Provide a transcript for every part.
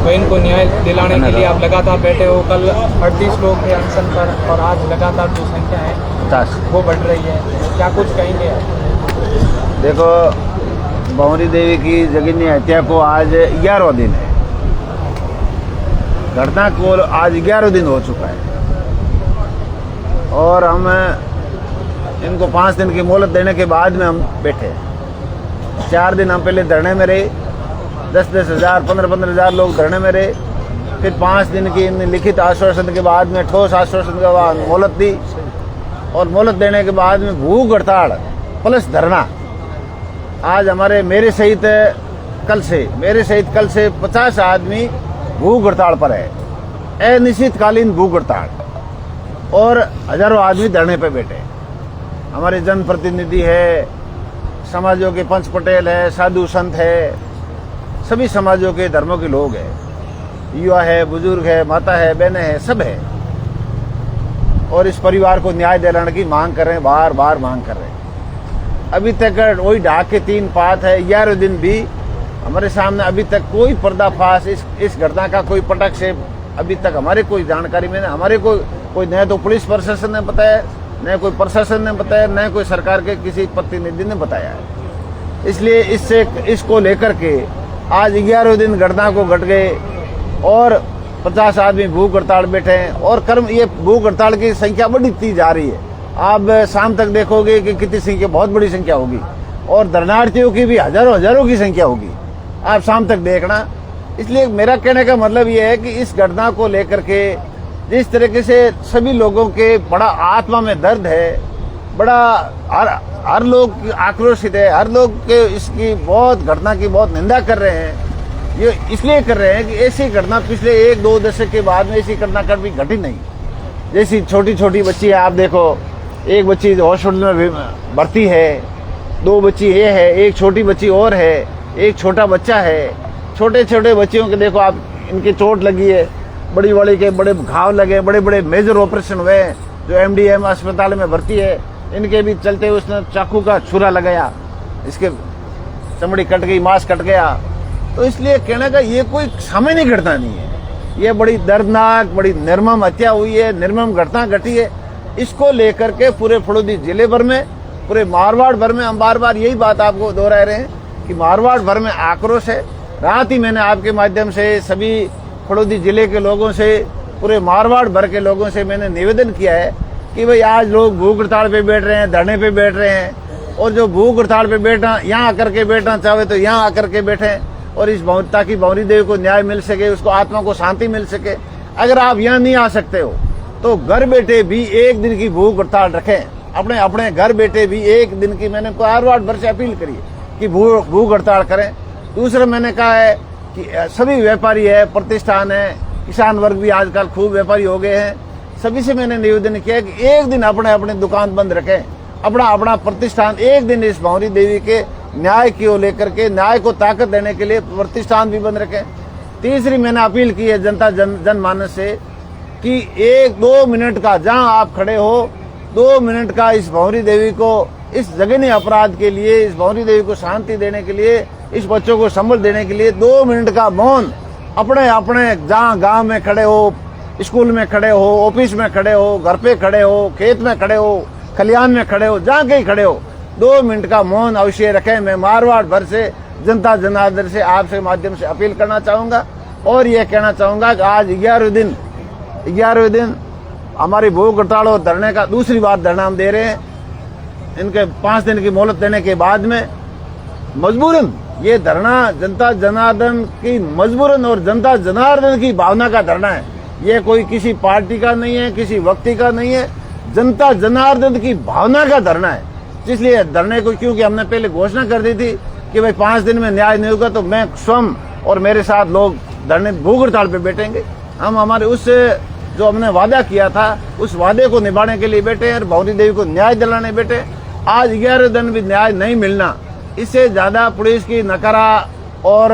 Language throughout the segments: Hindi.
बहन को न्याय दिलाने के लिए आप लगातार बैठे हो। कल 38 लोग थे अनशन पर और आज लगातार जो संख्या है 50 वो बढ़ रही है, क्या कुछ कहेंगे? देखो, भंवरी देवी की जघन्य हत्या को आज 11वां दिन है। घटना को आज 11 दिन हो चुका है और हम इनको 5 दिन की मोहलत देने के बाद में हम बैठे। 4 दिन हम पहले धरने में रहे, 10-10 हज़ार 15-15 हज़ार लोग धरने में रहे। फिर 5 दिन की इन लिखित आश्वासन के बाद में ठोस आश्वासन के बाद मोहलत दी और मोहलत देने के बाद में भूख हड़ताल प्लस धरना। आज हमारे मेरे सहित कल से 50 आदमी भूख हड़ताल पर है, अनिश्चितकालीन भूख हड़ताल, और हजारों आदमी धरने पर बैठे। हमारे जनप्रतिनिधि है, समाजों के पंच पटेल है, साधु संत है, सभी समाजों के धर्मों के लोग हैं, युवा है, बुजुर्ग है, माता है, बहनें हैं, सब है, और इस परिवार को न्याय दिलाने की मांग कर रहे हैं, बार बार मांग कर रहे हैं। अभी तक वही ढाक के 3 पात है, 11 दिन भी हमारे सामने अभी तक कोई पर्दाफाश इस घटना का कोई पटक से अभी तक हमारे कोई जानकारी में, हमारे कोई न तो पुलिस प्रशासन ने बताया, न कोई प्रशासन ने बताया, न कोई सरकार के किसी प्रतिनिधि ने बताया है। इसलिए इसको लेकर के आज 11 दिन घटना को घट गए और 50 आदमी भूख हड़ताल बैठे हैं और ये भूख हड़ताल की संख्या बढ़ती जा रही है। आप शाम तक देखोगे कि कितनी संख्या, बहुत बड़ी संख्या होगी और धरनार्थियों की भी हजारों की संख्या होगी, आप शाम तक देखना। इसलिए मेरा कहने का मतलब ये है कि इस घटना को लेकर के जिस तरीके से सभी लोगों के बड़ा आत्मा में दर्द है, बड़ा हर लोग आक्रोशित है, हर लोग के इसकी बहुत घटना की बहुत निंदा कर रहे हैं। ये इसलिए कर रहे हैं कि ऐसी घटना पिछले 1-2 दशक के बाद में ऐसी घटना कभी घटी नहीं। जैसी छोटी बच्ची है, आप देखो, एक बच्ची हॉस्पिटल में भर्ती है, 2 बच्ची ये है, एक छोटी बच्ची और है, एक छोटा बच्चा है। छोटे बच्चियों के देखो आप, इनकी चोट लगी है, बड़ी के बड़े घाव लगे, बड़े मेजर ऑपरेशन हुए हैं। जो MDM अस्पताल में भर्ती है, इनके भी चलते उसने चाकू का छुरा लगाया, इसके चमड़ी कट गई, मांस कट गया। तो इसलिए कहने का ये कोई सामान्य घटना नहीं है, ये बड़ी दर्दनाक, बड़ी निर्मम हत्या हुई है, निर्मम घटना घटी है। इसको लेकर के पूरे फड़ौदी जिले भर में, पूरे मारवाड़ भर में हम बार बार यही बात आपको दोहरा रहे हैं कि मारवाड़ भर में आक्रोश है। रात ही मैंने आपके माध्यम से सभी फड़ौदी जिले के लोगों से, पूरे मारवाड़ भर के लोगों से मैंने निवेदन किया है कि भाई आज लोग भूख हड़ताल पे बैठ रहे हैं, धरने पे बैठ रहे हैं, और जो भूख हड़ताल पे बैठना, यहाँ आकर के बैठना चाहे तो यहाँ आकर के बैठे और ताकि भंवरी देवी को न्याय मिल सके, उसको आत्मा को शांति मिल सके। अगर आप यहाँ नहीं आ सकते हो तो घर बैठे भी 1 दिन की भूख हड़ताल रखें, अपने घर बैठे भी 1 दिन की। मैंने मारवाड़ भर से अपील करी कि भूख हड़ताल करें। दूसरा मैंने कहा है कि सभी व्यापारी है, प्रतिष्ठान है, किसान वर्ग भी आजकल खूब व्यापारी हो गए हैं, सभी से मैंने निवेदन किया कि 1 दिन अपने दुकान बंद रखें, अपना प्रतिष्ठान 1 दिन इस भंवरी देवी के न्याय को लेकर के, न्याय को ताकत देने के लिए प्रतिष्ठान भी बंद रखें। तीसरी मैंने अपील की है जनता जनमानस से कि 1-2 मिनट का, जहां आप खड़े हो, 2 मिनट का इस भंवरी देवी को, इस जघन्य अपराध के लिए, इस भंवरी देवी को शांति देने के लिए, इस बच्चों को संभल देने के लिए 2 मिनट का मौन अपने जहाँ गांव में खड़े हो, स्कूल में खड़े हो, ऑफिस में खड़े हो, घर पे खड़े हो, खेत में खड़े हो, खलियान में खड़े हो, जहाँ कहीं खड़े हो, 2 मिनट का मौन अवश्य रखें। मैं मारवाड़ भर से जनता जनार्दन से आपसे माध्यम से अपील करना चाहूंगा और ये कहना चाहूंगा कि आज 11वें दिन हमारी भूख हड़ताल और धरने का दूसरी बार धरना हम दे रहे हैं। इनके 5 दिन की मोहलत देने के बाद में मजबूरन ये धरना जनता जनार्दन की मजबूरन और जनता जनार्दन की भावना का धरना है। ये कोई किसी पार्टी का नहीं है, किसी व्यक्ति का नहीं है, जनता जनार्दन की भावना का धरना है। इसलिए धरने को, क्योंकि हमने पहले घोषणा कर दी थी कि भाई 5 दिन में न्याय नहीं होगा तो मैं स्वयं और मेरे साथ लोग धरने भूख हड़ताल पे बैठेंगे। हम हमारे उस जो हमने वादा किया था उस वादे को निभाने के लिए बैठे और भंवरी देवी को न्याय दिलाने बैठे। आज 11 दिन भी न्याय नहीं मिलना, इससे ज्यादा पुलिस की नकारा और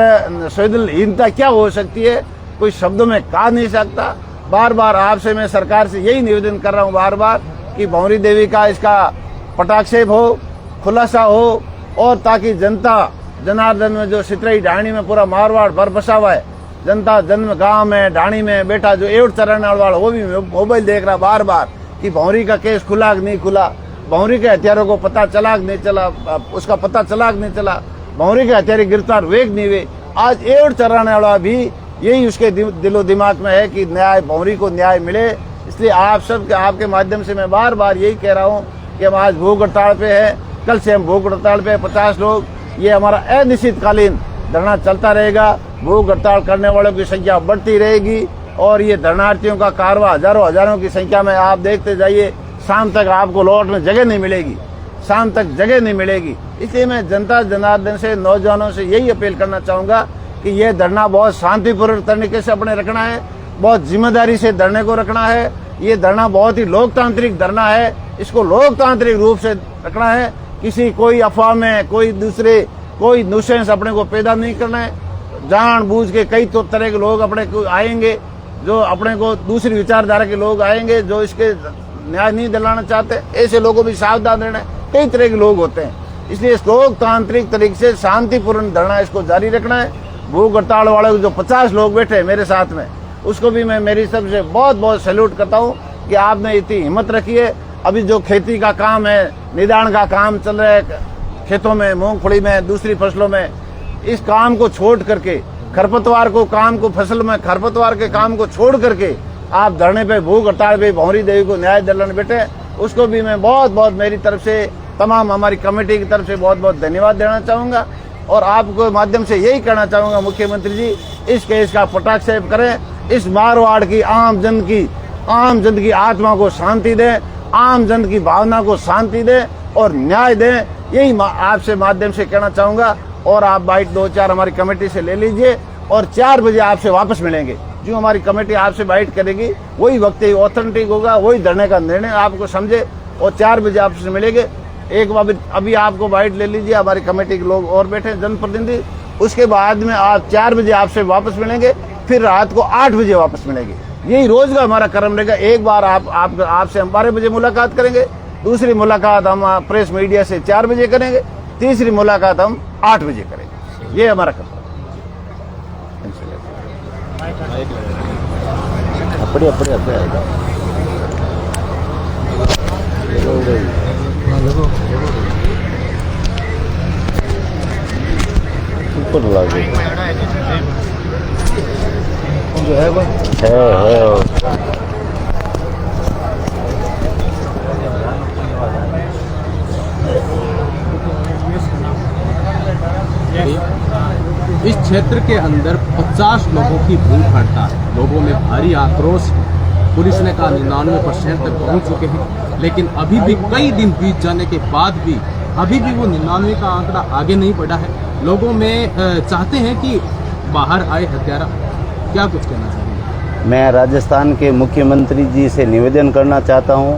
संवेदनहीनता क्या हो सकती है, कोई शब्दों में कहा नहीं सकता। बार बार आपसे मैं सरकार से यही निवेदन कर रहा हूँ बार बार कि भंवरी देवी का इसका पटाक्षेप हो, खुलासा हो, और ताकि जनता जनार्दन में जो सितरई ढाणी में पूरा मारवाड़ भर बसा हुआ है जनता जन्म गांव में ढाणी में बैठा जो एवट चराने वाला वो भी मोबाइल देख रहा बार बार कि भौरी का केस खुला कि नहीं खुला, भौरी के हथियारों को पता चला कि नहीं चला, उसका पता चला कि नहीं चला, भौरी के हथियारी गिरफ्तार हुए कि नहीं हुए। आज एवट चराने वाला भी यही उसके दिलो दिमाग में है कि न्याय भौरी को न्याय मिले। इसलिए आप सब के आपके माध्यम से मैं बार बार यही कह रहा हूँ कि हम आज भूख हड़ताल पे है, कल से हम भूख हड़ताल पे 50 लोग, ये हमारा अनिश्चितकालीन धरना चलता रहेगा। भूख हड़ताल करने वालों की संख्या बढ़ती रहेगी और ये धरनार्थियों का कारवा हजारों की संख्या में आप देखते जाइए। शाम तक आपको लौट में जगह नहीं मिलेगी, शाम तक जगह नहीं मिलेगी। इसलिए मैं जनता जनार्दन से, नौजवानों से यही अपील करना चाहूंगा कि ये धरना बहुत शांतिपूर्ण तरीके से अपने रखना है, बहुत जिम्मेदारी से धरने को रखना है। ये धरना बहुत ही लोकतांत्रिक धरना है, इसको लोकतांत्रिक रूप से रखना है। किसी कोई अफवाह में कोई नुसेंस अपने को पैदा नहीं करना है। जानबूझ के कई तो तरह के लोग अपने को आएंगे, जो अपने को दूसरी विचारधारा के लोग आएंगे, जो इसके न्याय नहीं दिलाना चाहते। ऐसे लोगों भी सावधान रहना है, कई तरह के लोग होते हैं। इसलिए इस लोकतांत्रिक तरीके से शांतिपूर्ण धरना इसको जारी रखना है। भूख हड़ताल वाले जो 50 लोग बैठे हैं मेरे साथ में, उसको भी मैं मेरी तरफ से बहुत बहुत सैल्यूट करता हूँ कि आपने इतनी हिम्मत रखी है। अभी जो खेती का काम है, निदान का काम चल रहा है खेतों में, मूंगफली में, दूसरी फसलों में, इस काम को छोड़ करके फसल में खरपतवार के काम को छोड़ करके आप धरने पे भूख हड़ताल पे भौरी देवी को न्याय दिलाने बैठे, उसको भी मैं बहुत बहुत मेरी तरफ से, तमाम हमारी कमेटी की तरफ से बहुत बहुत धन्यवाद देना चाहूंगा। और आपको माध्यम से यही कहना चाहूंगा, मुख्यमंत्री जी इस केस का पटाक्षेप करें, इस मारवाड़ की आम जन की आत्मा को शांति दें, आम जन की भावना को शांति दें और न्याय दें। यही आपसे माध्यम से कहना चाहूंगा। और आप बाइट 2-4 हमारी कमेटी से ले लीजिए और 4 बजे आपसे वापस मिलेंगे। जो हमारी कमेटी आपसे बाइट करेगी वही वक्त ही ऑथेंटिक होगा, वही धरने का निर्णय आपको समझे और 4 बजे आपसे मिलेंगे। एक बार अभी आपको बाइट ले लीजिए, हमारी कमेटी के लोग और बैठे जनप्रतिनिधि, उसके बाद में आप 4 बजे आपसे वापस मिलेंगे, फिर रात को 8 बजे वापस मिलेंगे। यही रोज का हमारा क्रम रहेगा। एक बार आपसे हम 12 बजे मुलाकात करेंगे, दूसरी मुलाकात हम प्रेस मीडिया से 4 बजे करेंगे, तीसरी मुलाकात हम 8 बजे करेंगे। ये हमारा क्रम। जो है वो है। इस क्षेत्र के अंदर 50 लोगों की भूख हड़ताल, लोगों में भारी आक्रोश। पुलिस ने कहा 99% तक पहुंच चुके हैं, लेकिन अभी भी कई दिन बीत जाने के बाद भी अभी भी वो 99 का आंकड़ा आगे नहीं बढ़ा है। लोगों में चाहते हैं कि बाहर आए हत्यारा। क्या कुछ कहना चाहेंगे? मैं राजस्थान के मुख्यमंत्री जी से निवेदन करना चाहता हूं,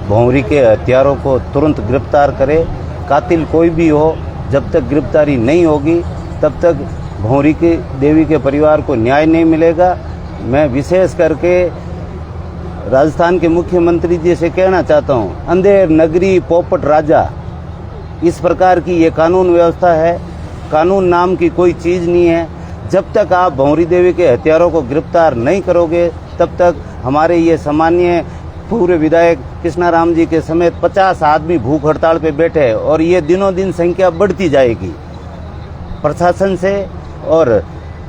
भौरी के हत्यारों को तुरंत गिरफ्तार करें। कातिल कोई भी हो, जब तक गिरफ्तारी नहीं होगी तब तक भौरी के देवी के परिवार को न्याय नहीं मिलेगा। मैं विशेष करके राजस्थान के मुख्यमंत्री जी से कहना चाहता हूं, अंधेर नगरी पोपट राजा, इस प्रकार की ये कानून व्यवस्था है। कानून नाम की कोई चीज़ नहीं है। जब तक आप भौरी देवी के हत्यारों को गिरफ्तार नहीं करोगे तब तक हमारे ये सामान्य पूर्व विधायक कृष्णाराम जी के समेत 50 आदमी भूख हड़ताल पे बैठे हैं और ये दिनों दिन संख्या बढ़ती जाएगी। प्रशासन से और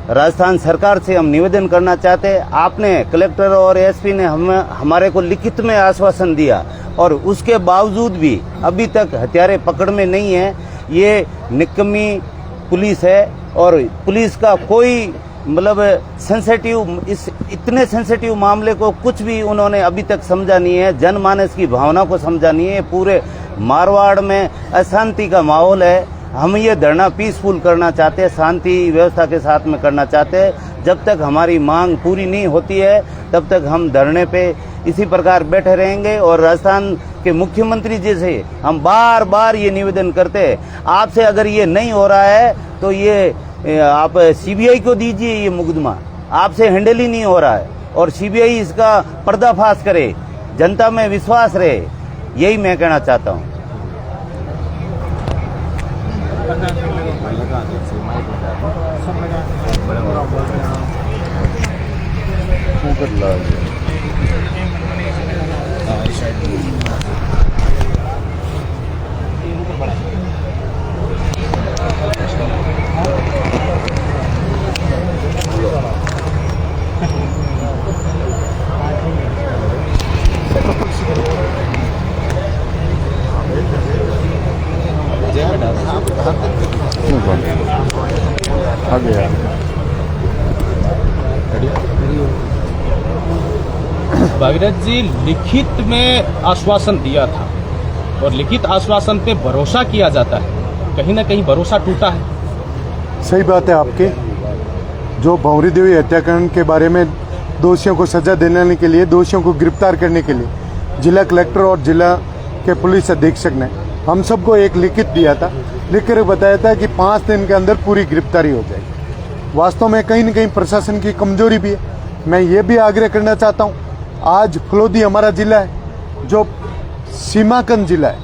राजस्थान सरकार से हम निवेदन करना चाहते हैं, आपने कलेक्टर और एसपी ने हमारे को लिखित में आश्वासन दिया और उसके बावजूद भी अभी तक हत्यारे पकड़ में नहीं है। ये निकम्मी पुलिस है और पुलिस का कोई मतलब इतने सेंसिटिव मामले को कुछ भी उन्होंने अभी तक समझा नहीं है, जनमानस की भावना को समझा नहीं है। पूरे मारवाड़ में अशांति का माहौल है। हम ये धरना पीसफुल करना चाहते हैं, शांति व्यवस्था के साथ में करना चाहते हैं। जब तक हमारी मांग पूरी नहीं होती है तब तक हम धरने पे इसी प्रकार बैठे रहेंगे। और राजस्थान के मुख्यमंत्री जी से हम बार बार ये निवेदन करते हैं, आपसे अगर ये नहीं हो रहा है तो ये आप सीबीआई को दीजिए ये मुकदमा, आपसे हैंडल ही नहीं हो रहा है और सीबीआई इसका पर्दाफाश करे, जनता में विश्वास रहे, यही मैं कहना चाहता हूँ। ऊपर ला दिया। आ गया। भागीरथ जी, लिखित में आश्वासन दिया था और लिखित आश्वासन पे भरोसा किया जाता है, कहीं ना कहीं भरोसा टूटा है। सही बात है आपकी। जो भंवरी देवी हत्याकांड के बारे में दोषियों को सजा दिलाने के लिए, दोषियों को गिरफ्तार करने के लिए जिला कलेक्टर और जिला के पुलिस अधीक्षक ने हम सबको एक लिखित दिया था, लिखकर बताया था कि 5 दिन के अंदर पूरी गिरफ्तारी हो जाएगी। वास्तव में कहीं न कहीं प्रशासन की कमजोरी भी है। मैं ये भी आग्रह करना चाहता हूँ, आज फलोदी हमारा जिला है जो सीमाकन जिला है,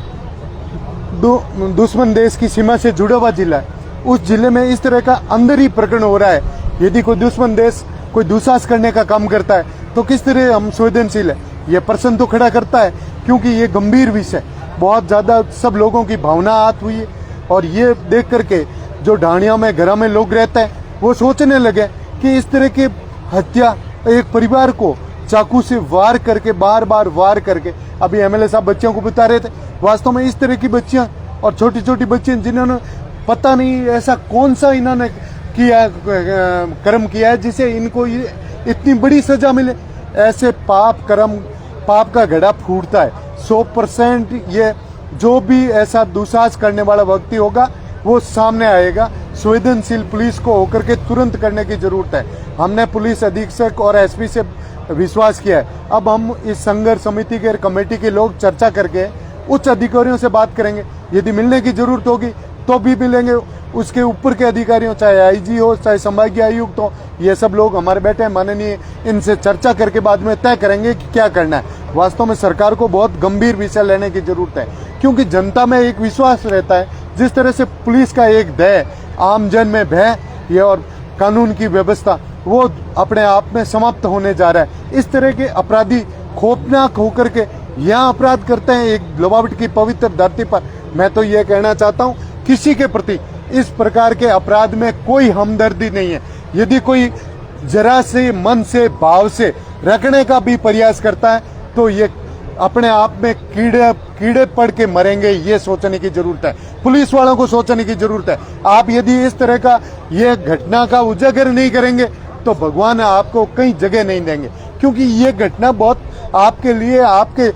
दुश्मन देश की सीमा से जुड़ा हुआ जिला है। उस जिले में इस तरह का अंदर ही प्रकरण हो रहा है। यदि कोई दुश्मन देश कोई दुस्साहस करने का काम करता है तो किस तरह हम संवेदनशील है, ये प्रश्न तो खड़ा करता है, क्योंकि ये गंभीर विषय, बहुत ज्यादा सब लोगों की भावना आहत हुई है। और ये देख करके जो ढाणिया में घरों में लोग रहते हैं वो सोचने लगे कि इस तरह की हत्या, एक परिवार को चाकू से वार करके, बार बार वार करके, अभी एमएलए साहब बच्चियों को बता रहे थे, वास्तव में इस तरह की बच्चियां और छोटी छोटी बच्चियां जिन्होंने पता नहीं ऐसा कौन सा इन्होंने किया, कर्म किया है जिसे इनको इतनी बड़ी सजा मिले। ऐसे पाप कर्म, पाप का घड़ा फूटता है। 100% ये जो भी ऐसा दुस्साहस करने वाला व्यक्ति होगा वो सामने आएगा। संवेदनशील पुलिस को होकर के तुरंत करने की जरूरत है। हमने पुलिस अधीक्षक और एसपी से विश्वास किया है। अब हम इस संघर्ष समिति के कमेटी के लोग चर्चा करके उच्च अधिकारियों से बात करेंगे। यदि मिलने की जरूरत होगी तो भी मिलेंगे। उसके ऊपर के अधिकारियों, चाहे आईजी हो, चाहे संभागीय आयुक्त हो, ये सब लोग हमारे बैठे हैं माननीय, इनसे चर्चा करके बाद में तय करेंगे कि क्या करना है। वास्तव में सरकार को बहुत गंभीर विषय लेने की जरूरत है, क्योंकि जनता में एक विश्वास रहता है। जिस तरह से पुलिस का एक भय, आमजन में भय, ये और कानून की व्यवस्था वो अपने आप में समाप्त होने जा रहा है। इस तरह के अपराधी खौफनाक होकर के यहाँ अपराध करते हैं एक लोबावट की पवित्र धरती पर। मैं तो ये कहना चाहता हूँ, किसी के प्रति इस प्रकार के अपराध में कोई हमदर्दी नहीं है। यदि कोई जरा से मन से भाव से रखने का भी प्रयास करता है तो ये अपने आप में कीड़े पड़ के मरेंगे, ये सोचने की जरूरत है। पुलिस वालों को सोचने की जरूरत है। आप यदि इस तरह का ये घटना का उजागर नहीं करेंगे तो भगवान आपको कहीं जगह नहीं देंगे, क्योंकि ये घटना बहुत आपके लिए, आपके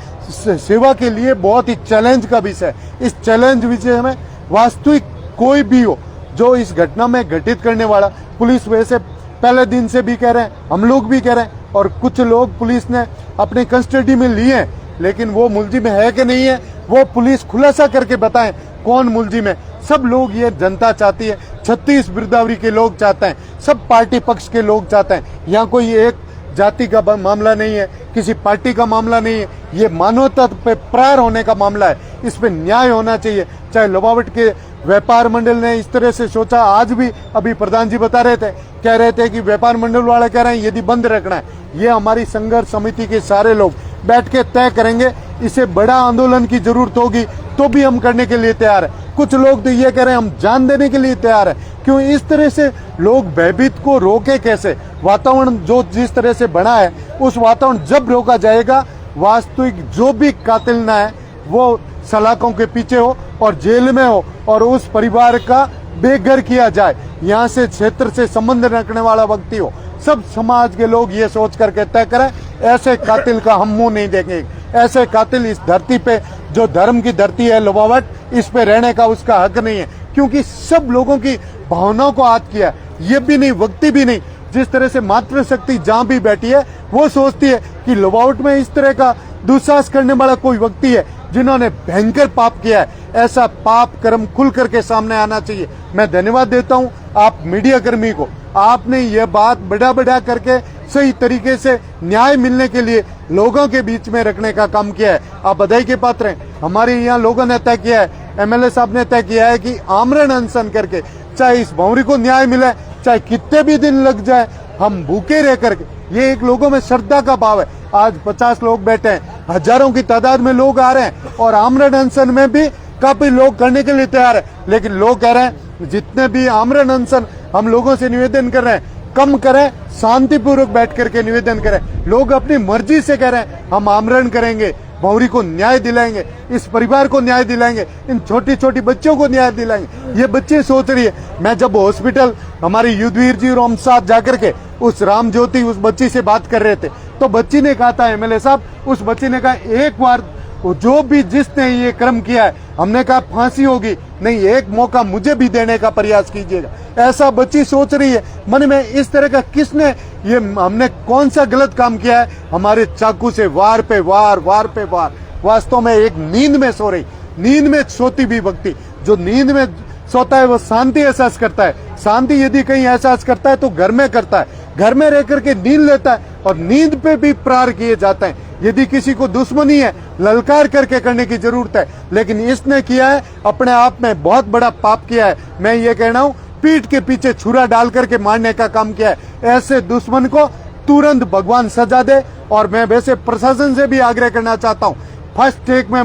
सेवा के लिए बहुत ही चैलेंज का विषय है। इस चैलेंज विषय में वास्तविक कोई भी हो जो इस घटना में घटित करने वाला, पुलिस वैसे पहले दिन से भी कह रहे हैं, हम लोग भी कह रहे हैं, और कुछ लोग पुलिस ने अपने कस्टडी में लिए हैं, लेकिन वो मुलजिम है कि नहीं है वो पुलिस खुलासा करके बताएं कौन मुलजिम है। सब लोग, ये जनता चाहती है, 36 बिरदावरी के लोग चाहते हैं, सब पार्टी पक्ष के लोग चाहते हैं। यहाँ कोई एक जाति का मामला नहीं है, किसी पार्टी का मामला नहीं है, ये मानवता पे प्रहार होने का मामला है। इस पे न्याय होना चाहिए। चाहे लोबावट के व्यापार मंडल ने इस तरह से सोचा, आज भी अभी प्रधान जी बता रहे थे, कह रहे थे कि व्यापार मंडल वाले कह रहे हैं यदि बंद रखना है। ये हमारी संघर्ष समिति के सारे लोग बैठ के तय करेंगे। इसे बड़ा आंदोलन की जरूरत होगी तो भी हम करने के लिए तैयार है। कुछ लोग तो ये कह रहे हैं हम जान देने के लिए तैयार है। क्यों इस तरह से लोग भयभीत को रोके कैसे? वातावरण जो जिस तरह से बना है, उस वातावरण जब रोका जाएगा, वास्तविक जो भी कातिल ना है वो सलाखों के पीछे हो और जेल में हो और उस परिवार का बेघर किया जाए। यहाँ से क्षेत्र से संबंध रखने वाला व्यक्ति हो, सब समाज के लोग ये सोच करके तय करें, ऐसे कातिल का हम मुंह नहीं देंगे। ऐसे कातिल इस धरती पे, जो धर्म की धरती है लोबावट, इस पे रहने का उसका हक नहीं है, क्योंकि सब लोगों की भावनाओं को आहत किया। ये भी नहीं, व्यक्ति भी नहीं। जिस तरह से मातृशक्ति जहां भी बैठी है वो सोचती है कि लोबावट में इस तरह का दुस्साहस करने वाला कोई व्यक्ति है जिन्होंने भयंकर पाप किया है। ऐसा पाप कर्म खुल करके सामने आना चाहिए। मैं धन्यवाद देता हूं आप मीडिया कर्मी को, आपने ये बात बढ़ा करके सही तरीके से न्याय मिलने के लिए लोगों के बीच में रखने का काम किया है। आप बधाई के पात्र हैं। हमारे यहाँ लोगों ने तय किया है, एमएलए साहब ने तय किया है कि आमरण अनशन करके चाहे इस भंवरी को न्याय मिले, चाहे कितने भी दिन लग जाए, हम भूखे रह करके, ये एक लोगों में श्रद्धा का भाव है। आज 50 लोग बैठे हैं, हजारों की तादाद में लोग आ रहे हैं और आमरण अनशन में भी काफी लोग करने के लिए तैयार है। लेकिन लोग कह रहे हैं जितने भी आमरण अनशन हम लोगों से निवेदन कर रहे हैं कम करें, शांतिपूर्वक बैठ करके निवेदन करें। लोग अपनी मर्जी से कह रहे हैं हम आमरण करेंगे, भौरी को न्याय दिलाएंगे, इस परिवार को न्याय दिलाएंगे, इन छोटी छोटी बच्चों को न्याय दिलाएंगे। ये बच्चे सोच रही है। मैं जब हॉस्पिटल हमारे युद्धवीर जी और हम साथ जाकर के उस राम ज्योति उस बच्ची से बात कर रहे थे तो बच्ची ने कहा था, एमएलए साहब, उस बच्ची ने कहा एक बार जो भी जिसने ये कर्म किया है, हमने कहा फांसी होगी नहीं, एक मौका मुझे भी देने का प्रयास कीजिएगा। ऐसा बच्ची सोच रही है मन में। इस तरह का किसने, ये हमने कौन सा गलत काम किया है? हमारे चाकू से वार पे वार, वार पे वार। वास्तव में एक नींद में सो रही, नींद में सोती भी व्यक्ति जो नींद में सोता है वो शांति एहसास करता है। शांति यदि कहीं एहसास करता है तो घर में करता है, घर में रह करके नींद लेता है और नींद पे भी प्रहार किए जाते हैं। यदि किसी को दुश्मनी है ललकार करके करने की जरूरत है, लेकिन इसने किया है अपने आप में बहुत बड़ा पाप किया है। मैं ये कह रहा हूँ पीठ के पीछे छुरा डाल करके मारने का काम किया है। ऐसे दुश्मन को तुरंत भगवान सजा दे। और मैं वैसे प्रशासन से भी आग्रह करना चाहता हूँ, फर्स्ट टेक में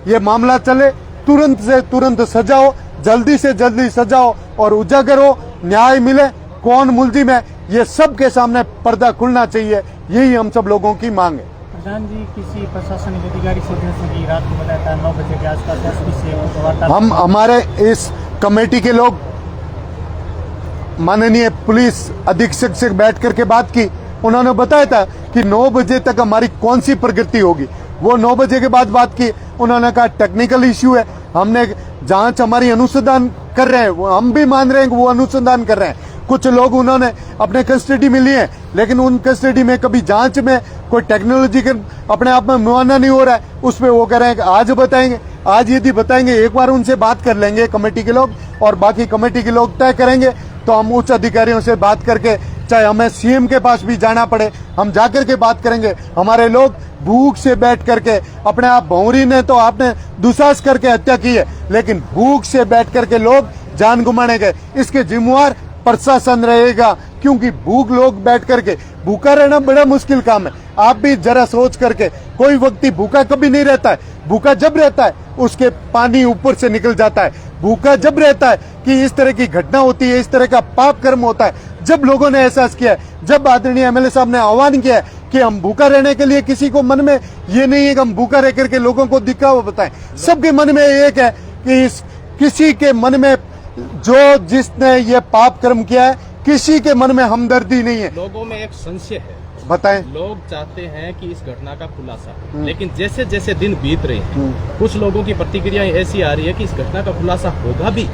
ये मामला चले, तुरंत से तुरंत सजा हो, जल्दी से जल्दी सजा हो और उजागर हो, न्याय मिले, कौन मुलजिम है ये सबके सामने पर्दा खुलना चाहिए। यही हम सब लोगों की मांग है। प्रधान जी, किसी प्रशासनिक अधिकारी सदस्य की रात को बताया था 9 बजे के आसपास एसपी से वार्ता। हम हमारे इस कमेटी के लोग माननीय पुलिस अधीक्षक से बैठ करके बात की। उन्होंने बताया था कि 9 बजे तक हमारी कौन सी प्रगति होगी। वो 9 बजे के बाद बात की। उन्होंने कहा टेक्निकल इश्यू है, हमने जांच हमारी अनुसंधान कर रहे हैं, वो हम भी मान रहे हैं कि वो अनुसंधान कर रहे हैं। कुछ लोग उन्होंने अपने कस्टडी में लिए हैं, लेकिन उन कस्टडी में कभी जांच में कोई टेक्नोलॉजी के अपने आप में मुआयना नहीं हो रहा है, उस पर वो कह रहे हैं कि आज बताएंगे। आज यदि बताएंगे, एक बार उनसे बात कर लेंगे कमेटी के लोग और बाकी कमेटी के लोग तय करेंगे तो हम उच्च अधिकारियों से बात करके, चाहे हमें सीएम के पास भी जाना पड़े, हम जाकर के बात करेंगे। हमारे लोग भूख से बैठ करके अपने आप, भौरी ने तो आपने दुसाहस करके हत्या की है, लेकिन भूख से बैठ करके लोग जान गुमाने गए। इसके जिम्मेवार प्रशासन रहेगा, क्योंकि भूख लोग बैठ करके, भूखा रहना बड़ा मुश्किल काम है। आप भी जरा सोच करके, कोई व्यक्ति भूखा कभी नहीं रहता है। भूखा जब रहता है उसके पानी ऊपर से निकल जाता है। भूखा जब रहता है कि इस तरह की घटना होती है, इस तरह का पाप कर्म होता है, जब लोगों ने एहसास किया है, जब आदरणीय एमएलए साहब ने आह्वान किया है कि हम भूखा रहने के लिए, किसी को मन में ये नहीं है कि हम भूखा रह करके लोगों को दिखावा बताएं। सबके मन में एक है कि किसी के मन में, जो जिसने ये पाप कर्म किया है, किसी के मन में हमदर्दी नहीं है। लोगों में एक संशय है, बताएं। लोग चाहते हैं कि इस घटना का खुलासा, लेकिन जैसे जैसे दिन बीत रहे हैं कुछ लोगों की प्रतिक्रियाएं ऐसी आ रही है कि इस घटना का खुलासा होगा भी।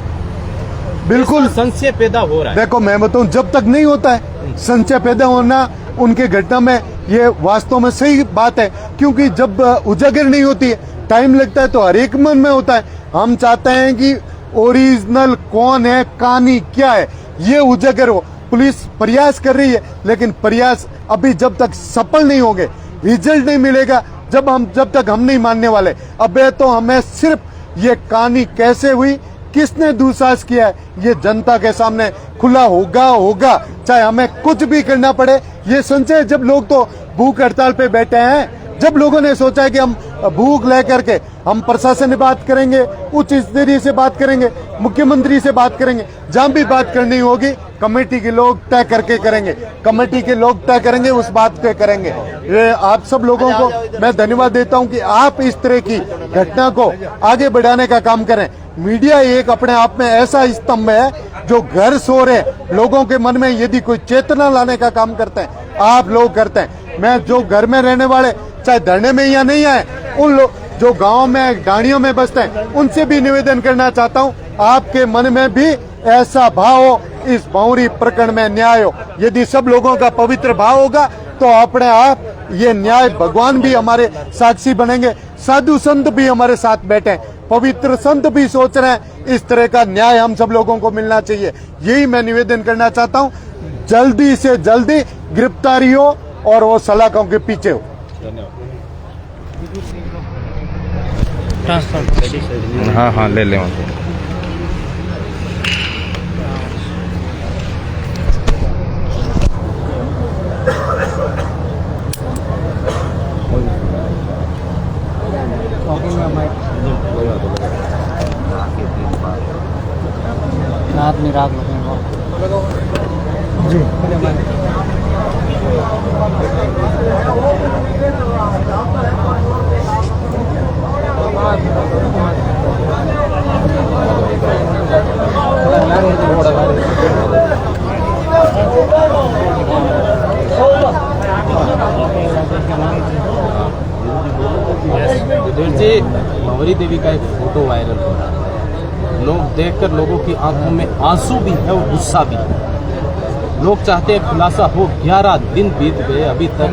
बिल्कुल संशय पैदा हो रहा है। देखो मैं बताऊं, जब तक नहीं होता है संशय पैदा होना उनके घटना में, ये वास्तव में सही बात है, क्योंकि जब उजागर नहीं होती है, टाइम लगता है, तो हर एक मन में होता है। हम चाहते हैं कि ओरिजिनल कौन है, कहानी क्या है, ये उजागर हो। पुलिस प्रयास कर रही है, लेकिन प्रयास अभी जब तक सफल नहीं होंगे, रिजल्ट नहीं मिलेगा, जब तक हम नहीं मानने वाले। अबे तो हमें सिर्फ ये कहानी कैसे हुई, किसने दुस्साहस किया है, ये जनता के सामने खुला होगा, चाहे हमें कुछ भी करना पड़े। ये संशय, जब लोग तो भूख हड़ताल पे बैठे हैं, जब लोगों ने सोचा है कि हम भूख लेकर के हम प्रशासन से बात करेंगे, उच्च स्तरीय से बात करेंगे, मुख्यमंत्री से बात करेंगे, जहां भी बात करनी होगी कमेटी के लोग तय करके करेंगे, कमेटी के लोग तय करेंगे, उस बात पे करेंगे। ये आप सब लोगों को मैं धन्यवाद देता हूं कि आप इस तरह की घटना को आगे बढ़ाने का काम करें। मीडिया एक अपने आप में ऐसा स्तंभ है जो घर सो रहे लोगों के मन में यदि कोई चेतना लाने का काम करते हैं, आप लोग करते हैं। मैं जो घर में रहने वाले, चाहे धरने में या नहीं आए, उन लोग जो गांव में डाणियों में बसते हैं, उनसे भी निवेदन करना चाहता हूं, आपके मन में भी ऐसा भाव हो, इस भौरी प्रकरण में न्याय हो। यदि सब लोगों का पवित्र भाव होगा तो अपने आप ये न्याय, भगवान भी हमारे साक्षी बनेंगे, साधु संत भी हमारे साथ बैठे, पवित्र संत भी सोच रहे हैं, इस तरह का न्याय हम सब लोगों को मिलना चाहिए। यही मैं निवेदन करना चाहता हूं, जल्दी से जल्दी गिरफ्तारी हो और वो सलाखों के पीछे हो। हाँ ले लें वहाँ से। विधेर जी, भंवरी देवी का एक फोटो वायरल हो रहा है। लोग देखकर लोगों की आंखों में आंसू भी है और गुस्सा भी है। लोग चाहते हैं खुलासा हो। 11 दिन बीत गए, अभी तक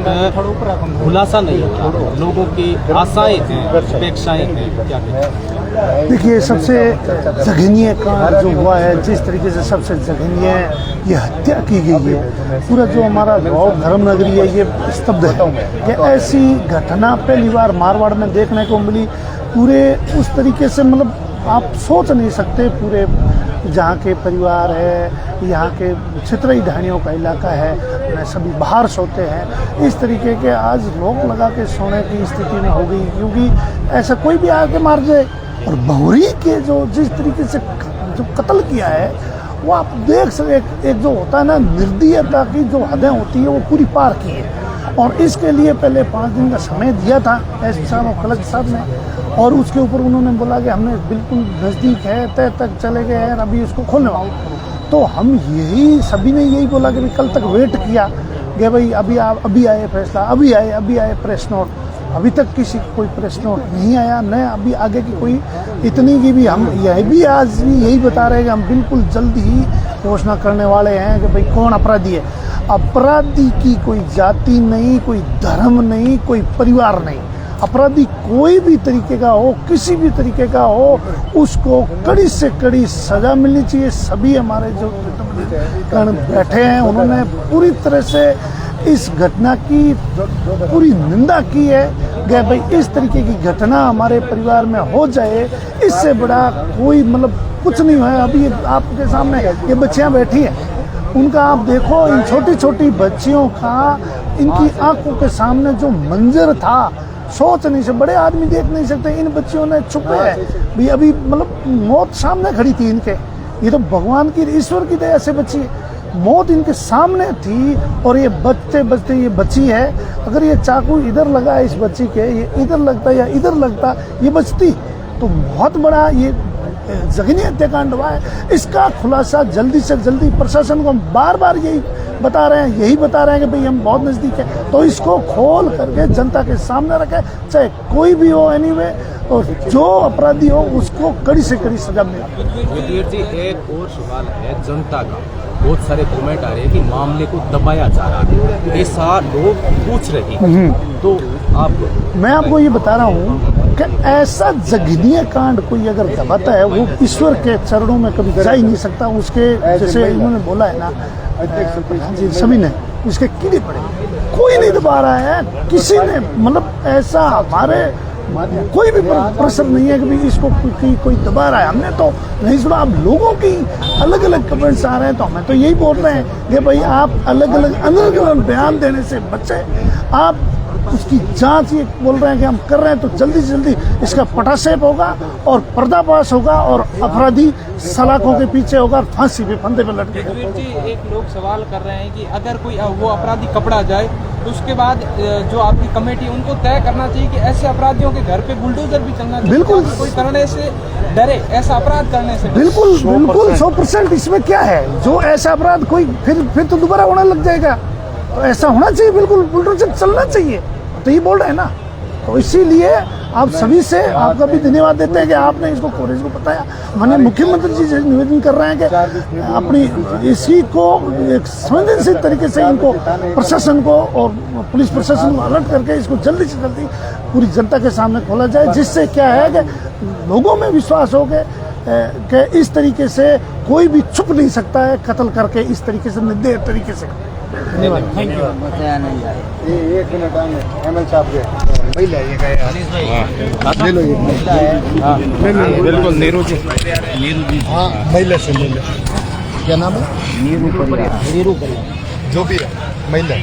खुलासा नहीं हुआ। लोगों की आशाएं हैं, अपेक्षाएं हैं, क्या कहते हैं? देखिए, सबसे जघन्य कांड जो हुआ है, जिस तरीके से सबसे जघन्य ये हत्या की गई है, पूरा जो हमारा रौब धर्म नगरी है ये स्तब्ध है कि ऐसी घटना पहली बार मारवाड़ में देखने को मिली। पूरे उस तरीके से मतलब आप सोच नहीं सकते। पूरे जहाँ के परिवार है, यहाँ के छितरई ढाणियों का इलाका है, सभी बाहर सोते हैं। इस तरीके के आज लोग लगा के सोने की स्थिति में हो गई, क्योंकि ऐसा कोई भी आके मार जाए। और भंवरी के जो जिस तरीके से जो कत्ल किया है, वो आप देख सकते, एक जो होता है ना निर्दयता की जो हदें होती है वो पूरी पार की है। और इसके लिए पहले 5 दिन का समय दिया था एसपी साहब और कलेक्टर साहब ने, और उसके ऊपर उन्होंने बोला कि हमने बिल्कुल नज़दीक है, तय तक चले गए हैं, अभी उसको खोलने वाले। तो हम यही सभी ने यही बोला कि कल तक वेट किया कि भाई अभी आए फैसला, अभी आए प्रेस नोट। अभी तक किसी को कोई प्रेस नोट नहीं आया, न अभी आगे की कोई इतनी की भी। हम यह भी आज भी यही बता रहे हैं कि हम बिल्कुल जल्द ही घोषणा करने वाले हैं कि भाई कौन अपराधी है। अपराधी की कोई जाति नहीं, कोई धर्म नहीं, कोई परिवार नहीं। अपराधी कोई भी तरीके का हो, किसी भी तरीके का हो, उसको कड़ी से कड़ी सजा मिलनी चाहिए। सभी हमारे जो कर्ण बैठे हैं उन्होंने पूरी तरह से इस घटना की पूरी निंदा की है कि भाई इस तरीके की घटना हमारे परिवार में हो जाए, इससे बड़ा कोई मतलब कुछ नहीं है। अभी आपके सामने ये बच्चियां बैठी हैं, उनका आप देखो, इन छोटी छोटी बच्चियों का इनकी आंखों के सामने जो मंजर था, सोच नहीं से बड़े आदमी देख नहीं सकते। इन बच्चियों ने छुपे है भाई, अभी मतलब मौत सामने खड़ी थी इनके। ये तो भगवान की, ईश्वर की दया से बची है। मौत इनके सामने थी और ये बचते बचते ये बची है। अगर ये चाकू इधर लगा इस बच्ची के, ये इधर लगता या इधर लगता, ये बचती। तो बहुत बड़ा ये जघन्य हत्याकांड हुआ है। इसका खुलासा जल्दी से जल्दी प्रशासन को हम बार बार यही बता रहे हैं कि भाई हम बहुत नज़दीक है, तो इसको खोल करके जनता के सामने रखें, चाहे कोई भी हो एनीवे, और जो अपराधी हो उसको कड़ी से कड़ी सजा मिले। विधेर जी, एक और सवाल है जनता का। बहुत सारे कमेंट आ रहे हैं कि मामले को दबाया जा रहा है, ऐसा लोग पूछ रहे हैं। तो मैं आपको ये बता रहा हूँ कि ऐसा जघन्य कांड कोई अगर दबाता है, वो ईश्वर के चरणों में कभी जा ही नहीं सकता। उसके जैसे इन्होंने बोला है ना जी, सभी ने इसके कीड़े पड़े, कोई नहीं दबा रहा है किसी ने। मतलब ऐसा हमारे कोई भी प्रेशर नहीं है कि भाई इसको कोई दबा रहा है, हमने तो नहीं सुना। अब लोगों की अलग अलग कमेंट्स आ रहे हैं, तो हमें तो यही बोल रहे हैं कि भाई आप अलग अलग बयान देने से बचे। आप उसकी जांच ये बोल रहे हैं कि हम कर रहे हैं, तो जल्दी से जल्दी इसका पटाक्षेप होगा और पर्दाफाश होगा और अपराधी सलाखों के पीछे होगा, फांसी पे फंदे पे लटकेगा। एक लोग सवाल कर रहे हैं कि अगर कोई वो अपराधी पकड़ा जाए तो उसके बाद जो आपकी कमेटी है उनको तय करना चाहिए कि ऐसे अपराधियों के घर पे बुलडोजर भी चलना चाहिए। बिल्कुल, कोई करने से डरे, ऐसा अपराध करने से। बिल्कुल 100%। इसमें क्या है, जो ऐसा अपराध कोई फिर तो दोबारा होने लग जाएगा। तो ऐसा होना चाहिए, बिल्कुल बुलडोजर चलना चाहिए, तो ये बोल रहे हैं ना। तो इसीलिए आप सभी से आपका भी धन्यवाद देते हैं कि आपने इसको कवरेज को बताया। माननीय मुख्यमंत्री जी से निवेदन कर रहे हैं कि अपनी इसी को एक संवेदनशील तरीके से इनको प्रशासन को और पुलिस प्रशासन को अलर्ट करके इसको जल्दी से जल्दी पूरी जनता के सामने खोला जाए, जिससे क्या है कि लोगों में विश्वास हो कि इस तरीके से कोई भी छुप नहीं सकता है कत्ल करके, इस तरीके से निर्दय तरीके से। धन्यवाद, थैंक यू। एक मिनट एमएल साहब के ले लो, बिल्कुल नीरू जी। हाँ महिला से ले लो। क्या नाम है? नीरू जो भी है महिला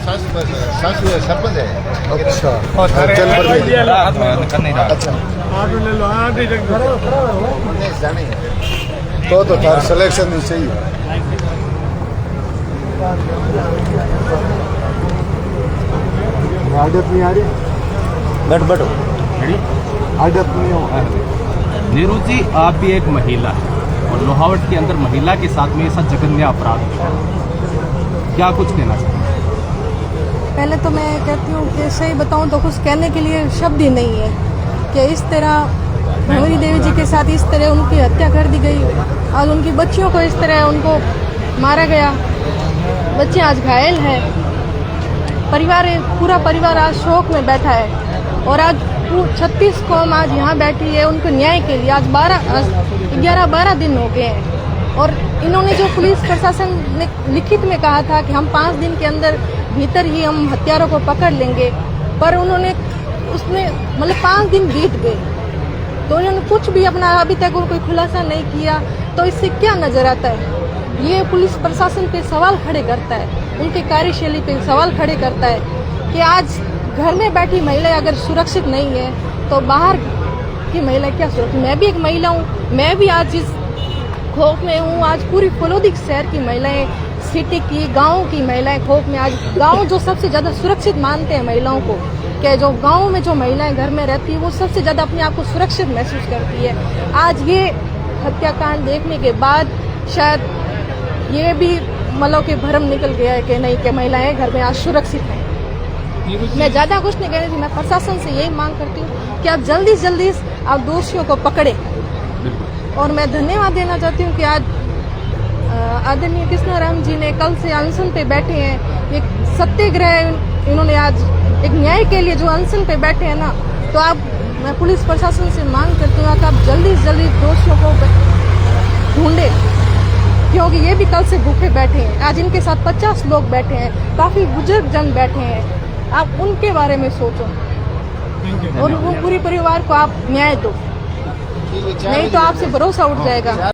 सासू है, सरपंच है। अच्छा, तो तार सिलेक्शन नहीं चाहिए। आदत नहीं आ रही, बैठो आदत नहीं हो। नीरू जी, आप भी एक महिला है और लोहावट के अंदर महिला के साथ में ऐसा जघन्य अपराध हुआ है, क्या कुछ कहना चाहते हैं? पहले तो मैं कहती हूँ कि सही बताऊँ तो कुछ कहने के लिए शब्द ही नहीं है कि इस तरह भंवरी देवी जी के साथ इस तरह उनकी हत्या कर दी गई और उनकी बच्चियों को इस तरह उनको मारा गया। बच्चे आज घायल है, पूरा परिवार आज शोक में बैठा है और आज 36 कौम आज यहाँ बैठी है उनको न्याय के लिए। आज 11-12 दिन हो गए हैं और इन्होंने जो पुलिस प्रशासन ने लिखित में कहा था कि हम 5 दिन के अंदर भीतर ही हम हत्यारों को पकड़ लेंगे, पर उन्होंने उसमें मतलब 5 दिन बीत गए तो उन्होंने कुछ भी अपना अभी तक कोई खुलासा नहीं किया। तो इससे क्या नजर आता है, ये पुलिस प्रशासन पे सवाल खड़े करता है, उनके कार्यशैली पे सवाल खड़े करता है कि आज घर में बैठी महिला अगर सुरक्षित नहीं है तो बाहर की महिला क्या सुरक्षित। मैं भी एक महिला हूँ, मैं भी आज इस खौफ में हूँ। आज पूरी फलोदी शहर की महिलाएं, सिटी की, गाँव की महिलाएं खौफ में। आज गाँव जो सबसे ज्यादा सुरक्षित मानते हैं महिलाओं को, कि जो गाँव में जो महिलाएं घर में रहती है वो सबसे ज्यादा अपने आप को सुरक्षित महसूस करती है। आज ये हत्याकांड देखने के बाद शायद ये भी मतलब कि भ्रम निकल गया है कि नहीं कि महिलाएं घर में आज सुरक्षित हैं। मैं ज्यादा कुछ नहीं कहने थी, मैं प्रशासन से यही मांग करती हूँ कि आप जल्दी से जल्दी आप दोषियों को पकड़े। और मैं धन्यवाद देना चाहती हूँ कि आज आदरणीय कृष्णाराम जी ने कल से अनशन पे बैठे हैं, एक सत्याग्रह इन्होंने आज एक न्याय के लिए जो अनशन पे बैठे हैं ना, तो आप मैं पुलिस प्रशासन से मांग करती हूँ कि आप जल्दी से जल्दी दोषियों को ढूंढे, क्योंकि ये भी कल से भूखे बैठे हैं। आज इनके साथ 50 लोग बैठे हैं, काफी बुजुर्ग जन बैठे हैं। आप उनके बारे में सोचो और वो पूरे परिवार को आप न्याय दो, नहीं तो आपसे भरोसा उठ जाएगा।